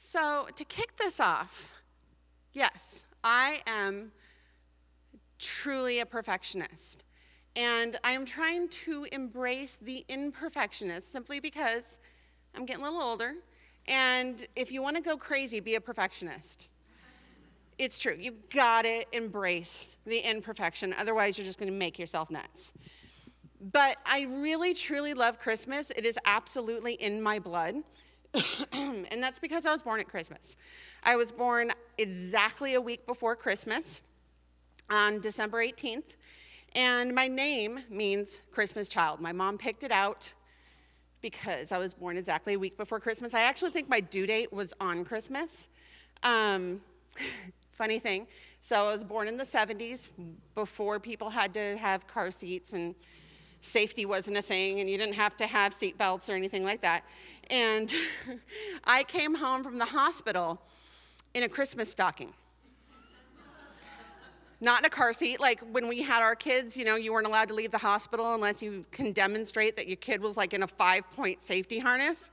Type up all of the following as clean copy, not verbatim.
So to kick this off, yes, I am truly a perfectionist. And I am trying to embrace the imperfectionist simply because I'm getting a little older. And if you want to go crazy, be a perfectionist. It's true. You gotta embrace the imperfection. Otherwise, you're just going to make yourself nuts. But I really, truly love Christmas. It is absolutely in my blood. And that's because I was born at Christmas. I was born exactly a week before Christmas on December 18th. And my name means Christmas child. My mom picked it out because I was born exactly a week before Christmas. I actually think my due date was on Christmas. Funny thing. So I was born in the 70s, before people had to have car seats and safety wasn't a thing, and you didn't have to have seat belts or anything like that. And I came home from the hospital in a Christmas stocking. Not in a car seat. Like when we had our kids, you weren't allowed to leave the hospital unless you can demonstrate that your kid was like in a 5-point safety harness.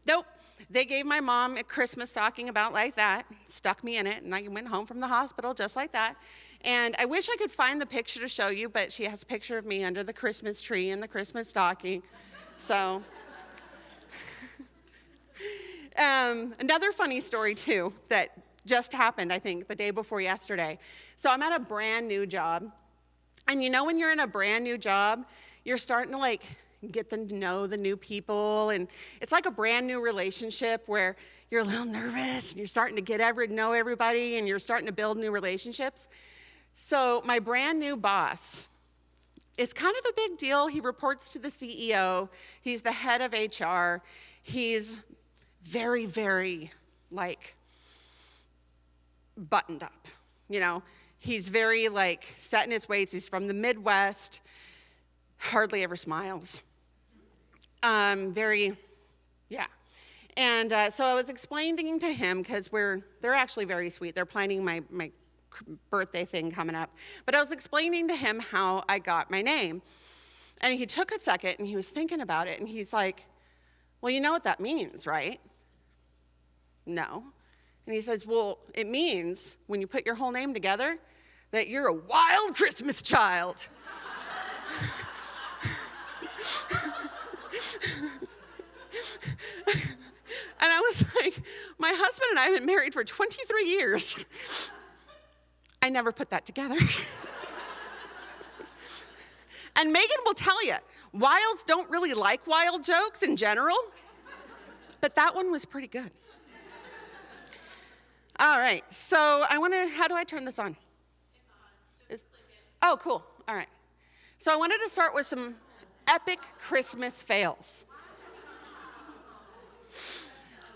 Nope. They gave my mom a Christmas stocking about like that, stuck me in it, and I went home from the hospital just like that. And I wish I could find the picture to show you, but she has a picture of me under the Christmas tree in the Christmas stocking. So, another funny story too that just happened, I think, the day before yesterday. So I'm at a brand new job. And when you're in a brand new job, you're starting to get to know the new people, and it's like a brand new relationship where you're a little nervous and you're starting to know everybody, and you're starting to build new relationships. So my brand new boss, it's kind of a big deal. He reports to the CEO. He's the head of HR. He's very, very buttoned up. He's very set in his ways. He's from the Midwest, hardly ever smiles. And so I was explaining to him, because they're actually very sweet. They're planning my birthday thing coming up. But I was explaining to him how I got my name. And he took a second and he was thinking about it, and he's like, well, you know what that means, right? No. And he says, well, it means when you put your whole name together that you're a wild Christmas child. And I was like, my husband and I have been married for 23 years. I never put that together. And Megan will tell you, Wildes don't really like wild jokes in general, but that one was pretty good. All right, so how do I turn this on? Oh, cool, all right. So I wanted to start with some epic Christmas fails.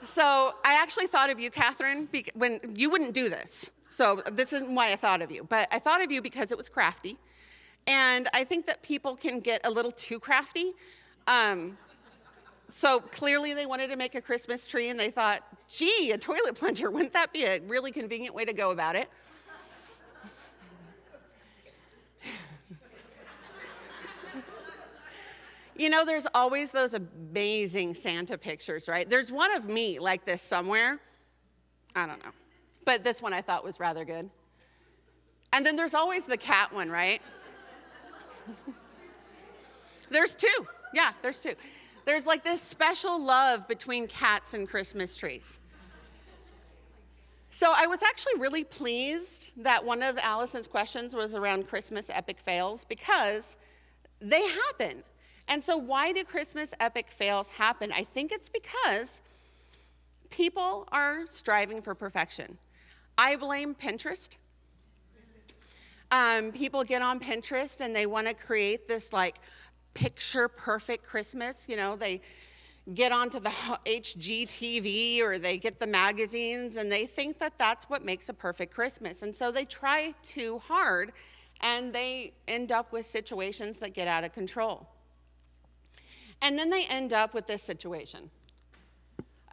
So I actually thought of you, Catherine, when you wouldn't do this. So this isn't why I thought of you, but I thought of you because it was crafty. And I think that people can get a little too crafty. So clearly they wanted to make a Christmas tree, and they thought, gee, a toilet plunger, wouldn't that be a really convenient way to go about it? There's always those amazing Santa pictures, right? There's one of me like this somewhere. I don't know. But this one I thought was rather good. And then there's always the cat one, right? There's two. Yeah, there's two. There's this special love between cats and Christmas trees. So I was actually really pleased that one of Allison's questions was around Christmas epic fails, because they happen. And so why do Christmas epic fails happen? I think it's because people are striving for perfection. I blame Pinterest. People get on Pinterest and they want to create this picture perfect Christmas. They get onto the HGTV or they get the magazines, and they think that that's what makes a perfect Christmas. And so they try too hard, and they end up with situations that get out of control. And then they end up with this situation.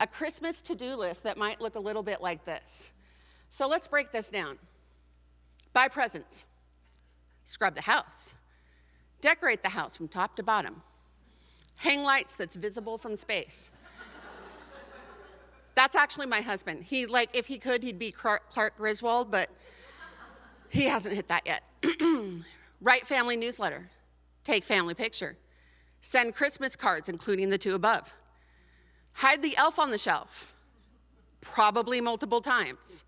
A Christmas to-do list that might look a little bit like this. So let's break this down. Buy presents. Scrub the house. Decorate the house from top to bottom. Hang lights that's visible from space. That's actually my husband. If he could, he'd be Clark Griswold, but he hasn't hit that yet. Write family newsletter. Take family picture. Send Christmas cards, including the two above. Hide the elf on the shelf, probably multiple times.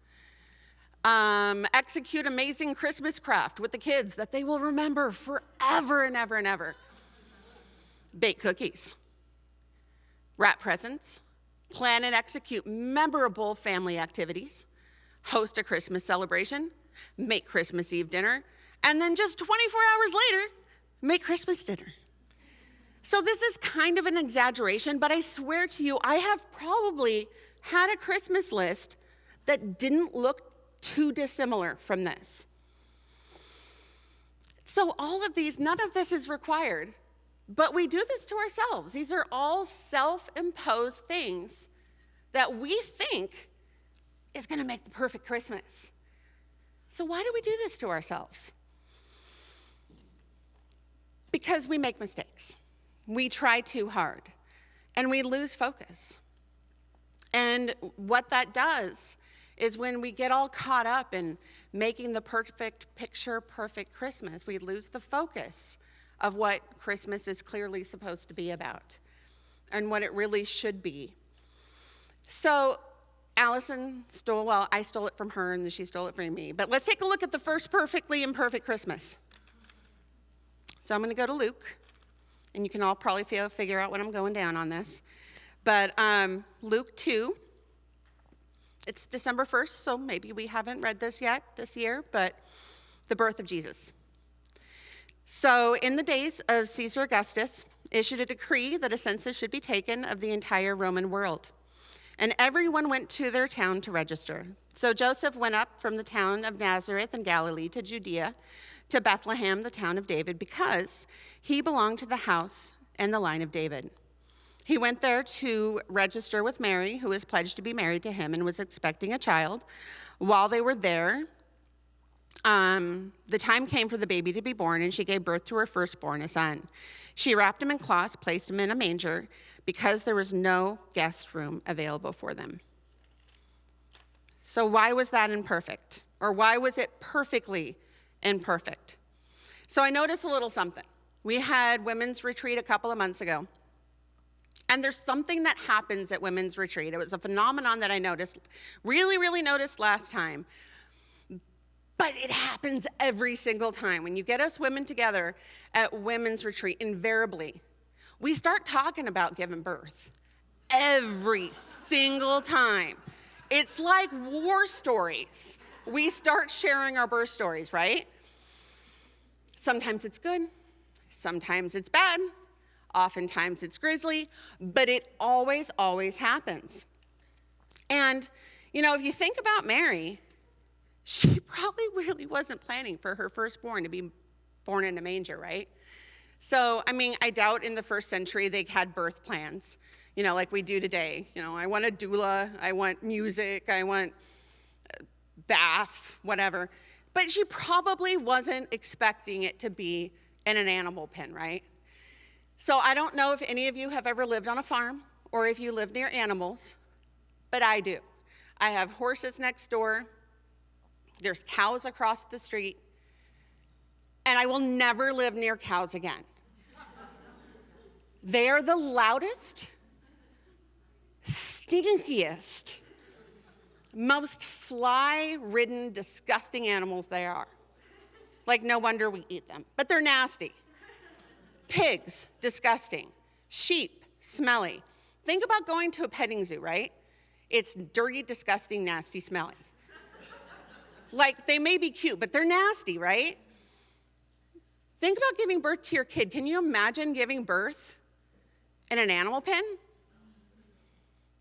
Execute amazing Christmas craft with the kids that they will remember forever and ever and ever. Bake cookies. Wrap presents. Plan and execute memorable family activities. Host a Christmas celebration. Make Christmas Eve dinner. And then just 24 hours later, make Christmas dinner. So this is kind of an exaggeration, but I swear to you, I have probably had a Christmas list that didn't look too dissimilar from this. So all of these, none of this is required, but we do this to ourselves. These are all self-imposed things that we think is going to make the perfect Christmas. So why do we do this to ourselves? Because we make mistakes. We try too hard, and we lose focus. And what that does is when we get all caught up in making the perfect picture, perfect Christmas, we lose the focus of what Christmas is clearly supposed to be about and what it really should be. So Allison I stole it from her, and then she stole it from me. But let's take a look at the first perfectly imperfect Christmas. So I'm going to go to Luke. And you can all probably figure out what I'm going down on this. But Luke 2, it's December 1st, so maybe we haven't read this yet this year, but the birth of Jesus. So in the days of Caesar Augustus, issued a decree that a census should be taken of the entire Roman world. And everyone went to their town to register. So Joseph went up from the town of Nazareth in Galilee to Judea, to Bethlehem, the town of David, because he belonged to the house and the line of David. He went there to register with Mary, who was pledged to be married to him and was expecting a child. While they were there, the time came for the baby to be born, and she gave birth to her firstborn, a son. She wrapped him in cloths, placed him in a manger, because there was no guest room available for them. So why was that imperfect? Or why was it perfectly imperfect? So I noticed a little something. We had women's retreat a couple of months ago. And there's something that happens at women's retreat. It was a phenomenon that I noticed, really noticed last time. But it happens every single time. When you get us women together at women's retreat, invariably, we start talking about giving birth. Every single time. It's like war stories. We start sharing our birth stories, right? Sometimes it's good, sometimes it's bad, oftentimes it's grisly, but it always happens. And, if you think about Mary, she probably really wasn't planning for her firstborn to be born in a manger, right? So, I doubt in the first century they had birth plans, like we do today. I want a doula, I want music, I want bath, whatever. But she probably wasn't expecting it to be in an animal pen, right? So I don't know if any of you have ever lived on a farm or if you live near animals, but I do. I have horses next door. There's cows across the street. And I will never live near cows again. They are the loudest, stinkiest, most fly-ridden, disgusting animals they are. Like, no wonder we eat them. But they're nasty. Pigs, disgusting. Sheep, smelly. Think about going to a petting zoo, right? It's dirty, disgusting, nasty, smelly. Like, they may be cute, but they're nasty, right? Think about giving birth to your kid. Can you imagine giving birth in an animal pen?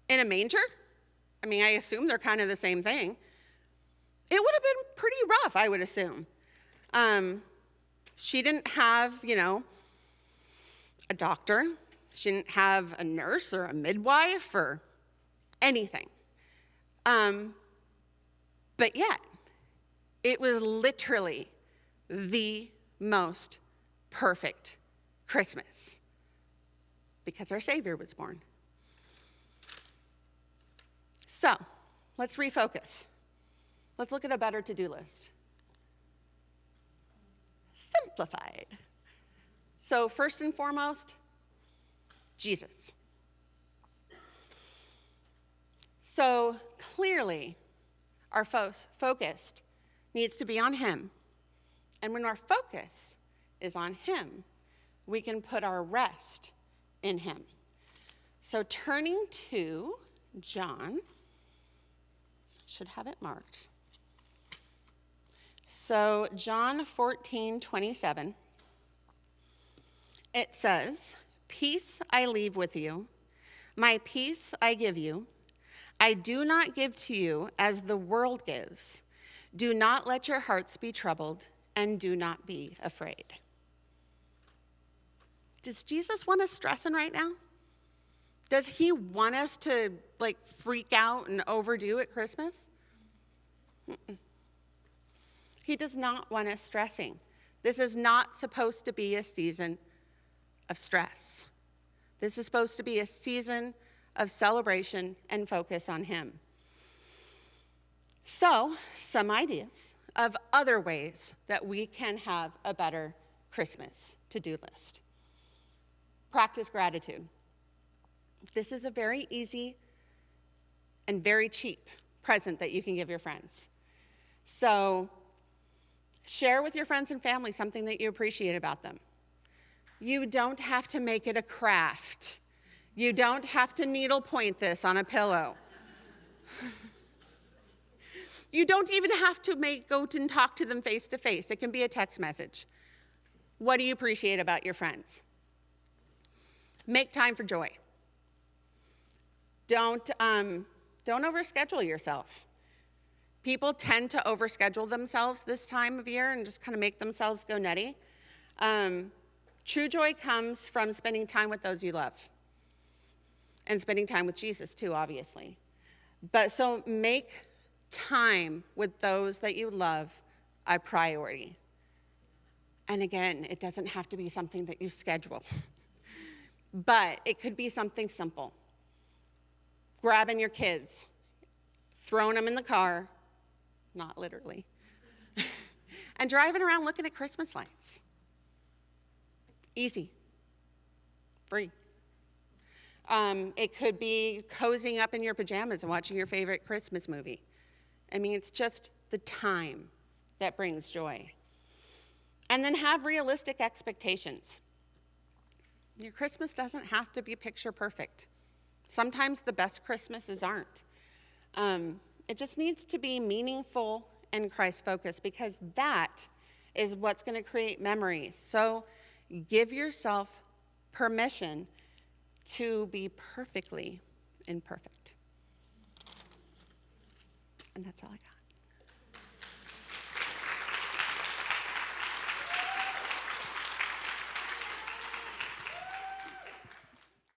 In a manger? I assume they're kind of the same thing. It would have been pretty rough, I would assume. She didn't have, a doctor. She didn't have a nurse or a midwife or anything. But yet, it was literally the most perfect Christmas because our Savior was born. So, let's refocus. Let's look at a better to-do list. Simplified. So first and foremost, Jesus. So clearly, our focus needs to be on him. And when our focus is on him, we can put our rest in him. So turning to John, should have it marked. So John 14:27, it says, "Peace I leave with you, my peace I give you. I do not give to you as the world gives. Do not let your hearts be troubled, and do not be afraid." Does Jesus want us stressing right now? Does he want us to freak out and overdo at Christmas? Mm-mm. He does not want us stressing. This is not supposed to be a season of stress. This is supposed to be a season of celebration and focus on him. So, some ideas of other ways that we can have a better Christmas to-do list. Practice gratitude. This is a very easy and very cheap present that you can give your friends. So, share with your friends and family something that you appreciate about them. You don't have to make it a craft. You don't have to needlepoint this on a pillow. You don't even have to go and talk to them face to face. It can be a text message. What do you appreciate about your friends? Make time for joy. Don't overschedule yourself. People tend to overschedule themselves this time of year and just kind of make themselves go nutty. True joy comes from spending time with those you love. And spending time with Jesus too, obviously. But so make time with those that you love a priority. And again, it doesn't have to be something that you schedule. But it could be something simple. Grabbing your kids, throwing them in the car, not literally, and driving around looking at Christmas lights. Easy. Free. It could be cozying up in your pajamas and watching your favorite Christmas movie. I mean, it's just the time that brings joy. And then have realistic expectations. Your Christmas doesn't have to be picture perfect. Sometimes the best Christmases aren't. It just needs to be meaningful and Christ-focused, because that is what's going to create memories. So give yourself permission to be perfectly imperfect. And that's all I got.